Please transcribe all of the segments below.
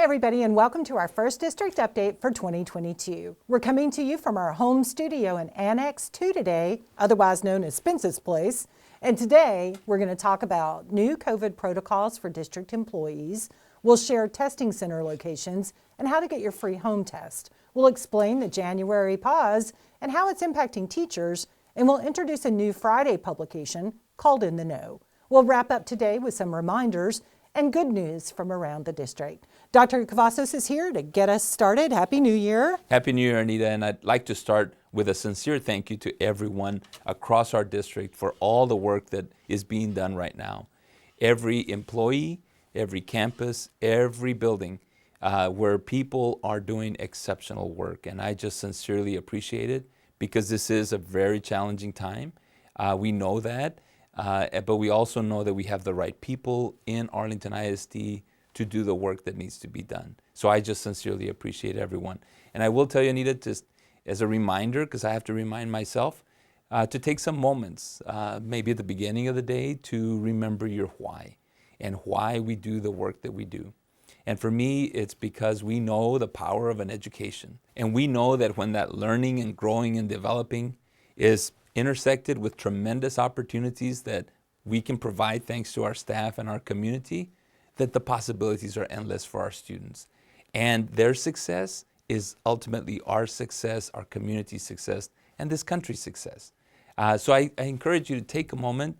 everybody, and welcome to our first district update for 2022. We're coming to you from our home studio in Annex 2 today, otherwise known as Spence's Place. And today, we're going to talk about new COVID protocols for district employees. We'll share testing center locations and how to get your free home test. We'll explain the January pause and how it's impacting teachers, and we'll introduce a new Friday publication called In the Know. We'll wrap up today with some reminders and good news from around the district. Dr. Cavazos is here to get us started. Happy New Year. Happy New Year, Anita, and I'd like to start with a sincere thank you to everyone across our district for all the work that is being done right now. Every employee, every campus, every building where people are doing exceptional work, and I just sincerely appreciate it because this is a very challenging time. We know that. But we also know that we have the right people in Arlington ISD to do the work that needs to be done. So I just sincerely appreciate everyone. And I will tell you, Anita, just as a reminder, because I have to remind myself, to take some moments, maybe at the beginning of the day, to remember your why and why we do the work that we do. And for me, it's because we know the power of an education. And we know that when that learning and growing and developing is intersected with tremendous opportunities that we can provide thanks to our staff and our community, that the possibilities are endless for our students. And their success is ultimately our success, our community's success, and this country's success. So I encourage you to take a moment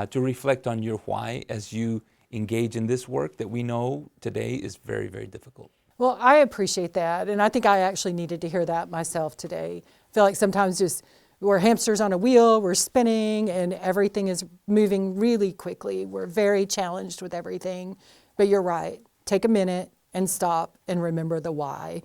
to reflect on your why as you engage in this work that we know today is very, very difficult. Well, I appreciate that, and I think I actually needed to hear that myself today. I feel like sometimes just we're hamsters on a wheel, we're spinning, and everything is moving really quickly. We're very challenged with everything, but you're right. Take a minute and stop and remember the why.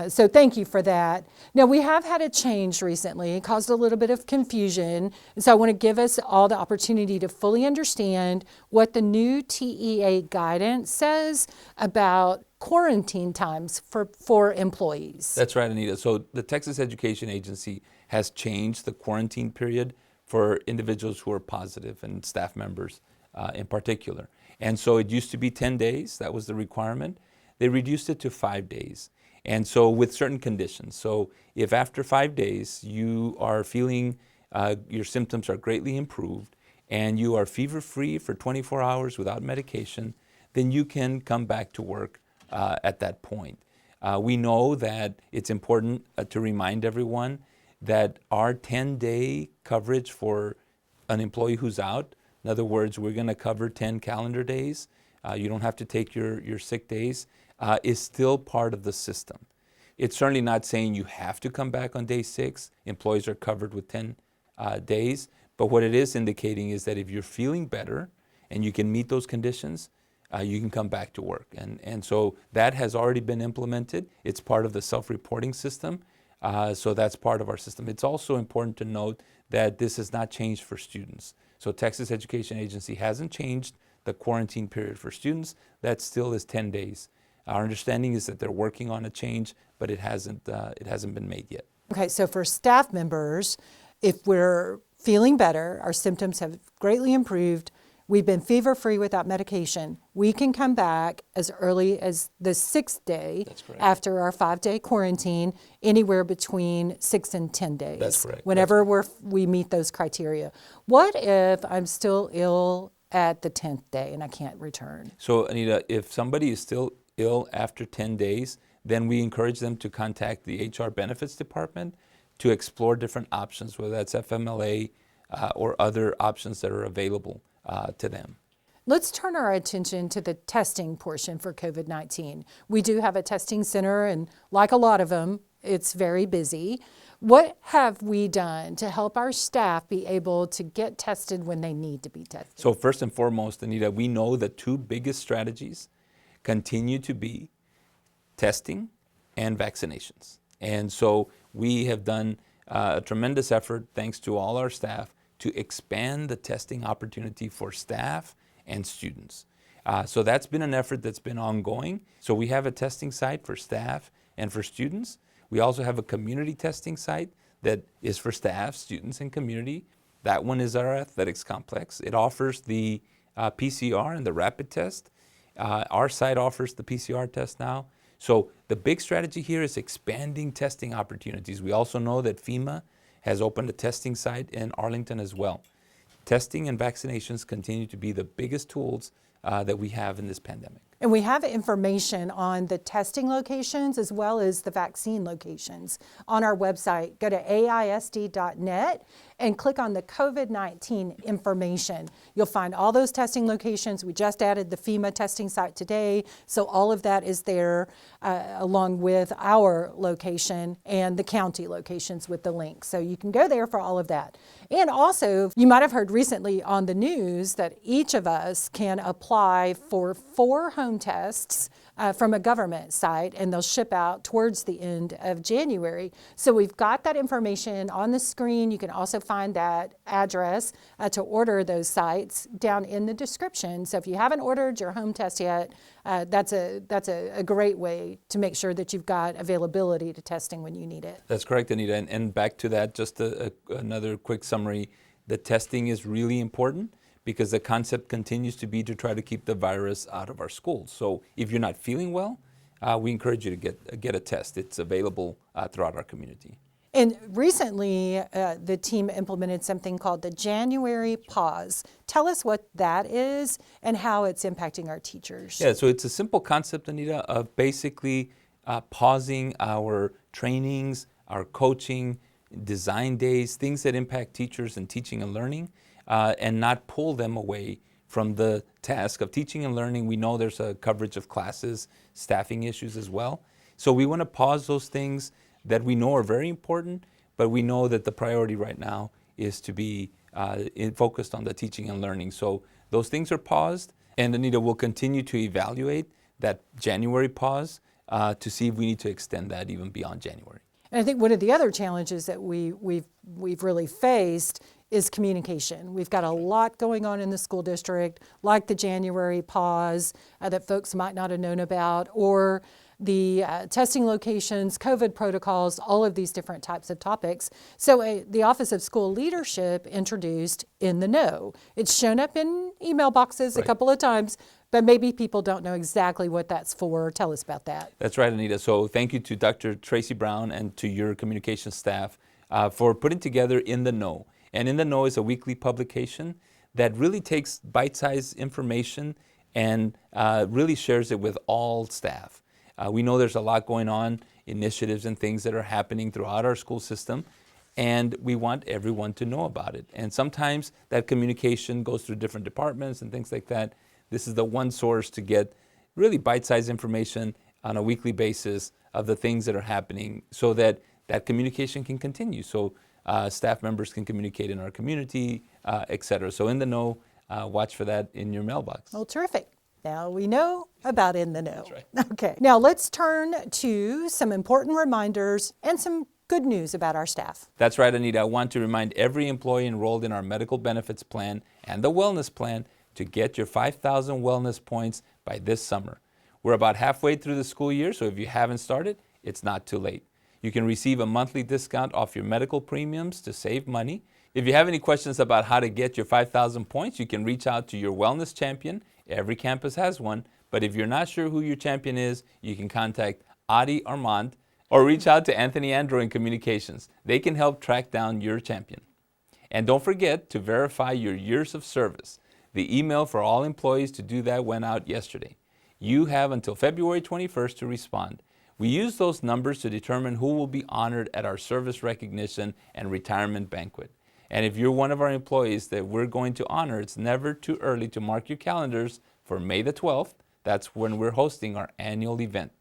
So thank you for that. Now, we have had a change recently. It caused a little bit of confusion, and so I want to give us all the opportunity to fully understand what the new TEA guidance says about quarantine times for employees. That's right, Anita. So the Texas Education Agency has changed the quarantine period for individuals who are positive and staff members in particular. And so it used to be 10 days, that was the requirement. They reduced it to 5 days. And so with certain conditions. So if after 5 days you are feeling your symptoms are greatly improved and you are fever-free for 24 hours without medication, then you can come back to work at that point. We know that it's important to remind everyone that our 10-day coverage for an employee who's out, in other words, we're going to cover 10 calendar days, you don't have to take your sick days, is still part of the system. It's certainly not saying you have to come back on day 6. Employees are covered with 10 days, but what it is indicating is that if you're feeling better and you can meet those conditions, you can come back to work. And so that has already been implemented. It's part of the self-reporting system. So that's part of our system. It's also important to note that this has not changed for students. So Texas Education Agency hasn't changed the quarantine period for students. That still is 10 days. Our understanding is that they're working on a change, but it hasn't been made yet. Okay, so for staff members, if we're feeling better, our symptoms have greatly improved, we've been fever-free without medication, we can come back as early as the 6th day after our 5-day quarantine, anywhere between 6 and 10 days. That's correct. Whenever we meet those criteria. What if I'm still ill at the 10th day and I can't return? So, Anita, if somebody is still ill after 10 days, then we encourage them to contact the HR Benefits Department to explore different options, whether that's FMLA or other options that are available to them. Let's turn our attention to the testing portion for COVID-19. We do have a testing center, and like a lot of them, it's very busy. What have we done to help our staff be able to get tested when they need to be tested? So first and foremost, Anita, we know the 2 biggest strategies continue to be testing and vaccinations. And so we have done a tremendous effort, thanks to all our staff, to expand the testing opportunity for staff and students. So that's been an effort that's been ongoing. So we have a testing site for staff and for students. We also have a community testing site that is for staff, students, and community. That one is our athletics complex. It offers the PCR and the rapid test. Our site offers the PCR test now. So the big strategy here is expanding testing opportunities. We also know that FEMA has opened a testing site in Arlington as well. Testing and vaccinations continue to be the biggest tools that we have in this pandemic. And we have information on the testing locations as well as the vaccine locations on our website. Go to AISD.net and click on the COVID-19 information. You'll find all those testing locations. We just added the FEMA testing site today, so all of that is there along with our location and the county locations with the link. So you can go there for all of that. And also, you might have heard recently on the news that each of us can apply for 4 home tests from a government site, and they'll ship out towards the end of January. So we've got that information on the screen. You can also find that address to order those sites down in the description. So if you haven't ordered your home test yet, that's a great way to make sure that you've got availability to testing when you need it. That's correct, Anita. And back to that, just another quick summary. The testing is really important, because the concept continues to be to try to keep the virus out of our schools. So if you're not feeling well, we encourage you to get a test. It's available throughout our community. And recently, the team implemented something called the January Pause. Tell us what that is and how it's impacting our teachers. Yeah, so it's a simple concept, Anita, of basically pausing our trainings, our coaching, design days, things that impact teachers and teaching and learning, and not pull them away from the task of teaching and learning. We know there's a coverage of classes, staffing issues as well. So we want to pause those things that we know are very important, but we know that the priority right now is to be focused on the teaching and learning. So those things are paused, and Anita will continue to evaluate that January pause to see if we need to extend that even beyond January. And I think one of the other challenges that we've really faced is communication. We've got a lot going on in the school district, like the January pause that folks might not have known about, or the testing locations, COVID protocols, all of these different types of topics. So the Office of School Leadership introduced In the Know. It's shown up in email boxes a couple of times, but maybe people don't know exactly what that's for. Tell us about that. That's right, Anita. So thank you to Dr. Tracy Brown and to your communications staff for putting together In the Know. And In the Know is a weekly publication that really takes bite-sized information and really shares it with all staff. We know there's a lot going on, initiatives and things that are happening throughout our school system, and we want everyone to know about it. And sometimes that communication goes through different departments and things like that. This is the one source to get really bite-sized information on a weekly basis of the things that are happening so that that communication can continue. So staff members can communicate in our community, et cetera. So In the Know, watch for that in your mailbox. Well, terrific. Now we know about In the Know. That's right. Okay, now let's turn to some important reminders and some good news about our staff. That's right, Anita. I want to remind every employee enrolled in our medical benefits plan and the wellness plan to get your 5,000 wellness points by this summer. We're about halfway through the school year, so if you haven't started, it's not too late. You can receive a monthly discount off your medical premiums to save money. If you have any questions about how to get your 5,000 points, you can reach out to your wellness champion. Every campus has one, but if you're not sure who your champion is, you can contact Adi Armand or reach out to Anthony Andrew in Communications. They can help track down your champion. And don't forget to verify your years of service. The email for all employees to do that went out yesterday. You have until February 21st to respond. We use those numbers to determine who will be honored at our service recognition and retirement banquet. And if you're one of our employees that we're going to honor, it's never too early to mark your calendars for May the 12th. That's when we're hosting our annual event.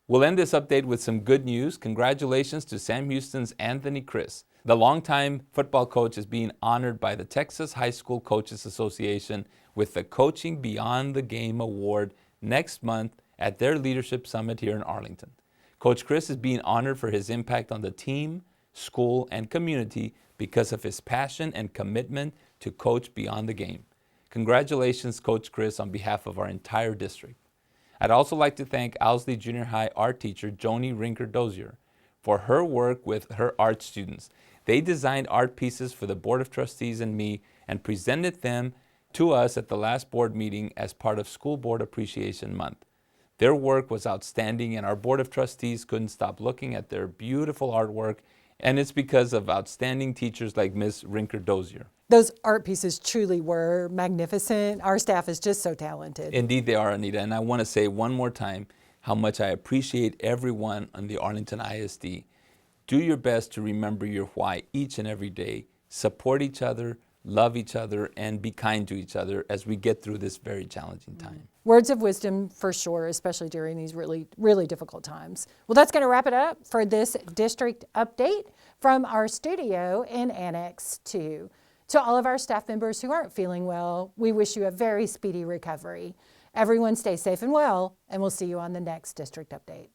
We'll end this update with some good news. Congratulations to Sam Houston's Anthony Chris. The longtime football coach is being honored by the Texas High School Coaches Association with the Coaching Beyond the Game Award next month at their Leadership Summit here in Arlington. Coach Chris is being honored for his impact on the team, school, and community because of his passion and commitment to coach beyond the game. Congratulations, Coach Chris, on behalf of our entire district. I'd also like to thank Owsley Junior High art teacher Joni Rinker-Dozier for her work with her art students. They designed art pieces for the Board of Trustees and me and presented them to us at the last board meeting as part of School Board Appreciation Month. Their work was outstanding, and our Board of Trustees couldn't stop looking at their beautiful artwork, and it's because of outstanding teachers like Ms. Rinker-Dozier. Those art pieces truly were magnificent. Our staff is just so talented. Indeed they are, Anita, and I want to say one more time how much I appreciate everyone on the Arlington ISD. Do your best to remember your why each and every day. Support each other, love each other, and be kind to each other as we get through this very challenging time. Words of wisdom for sure, especially during these really, really difficult times. Well, that's going to wrap it up for this district update from our studio in Annex 2. To all of our staff members who aren't feeling well, we wish you a very speedy recovery. Everyone stay safe and well, and we'll see you on the next district update.